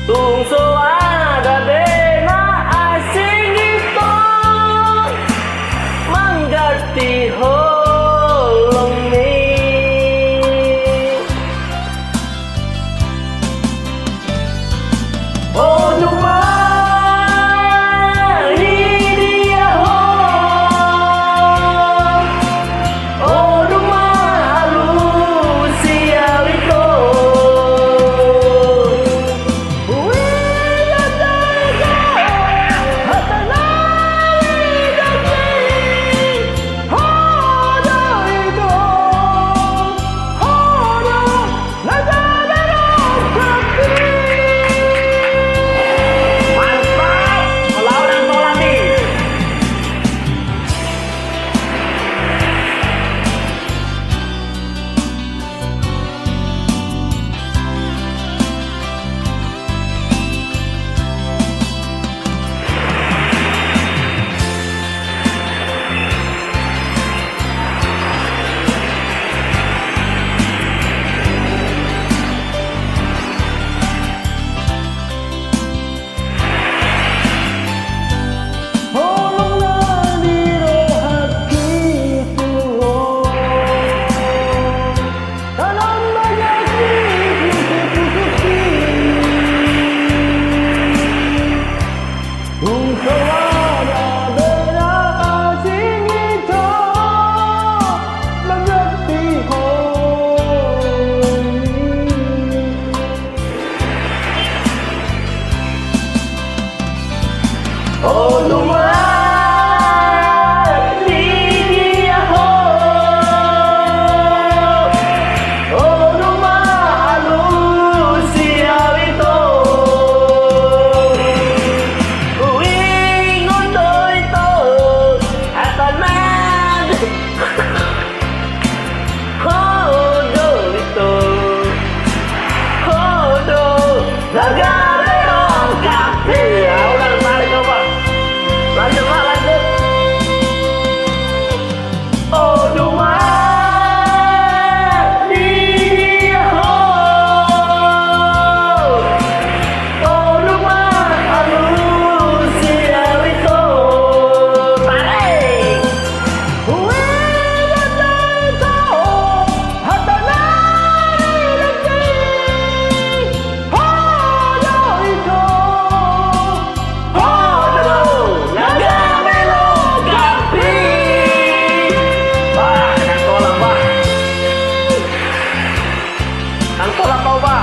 Tungso ada bena asing itu mengganti holong ni. Oh cuma oh cuma dia ho, oh cuma manusia itu, ingon itu, atanan, hodo itu, hodo, lagarero kafe. Lanjut Pak, lanjut. Oh cuma dia ho, oh cuma manusia itu tarik. Ang tolak kau, Pak.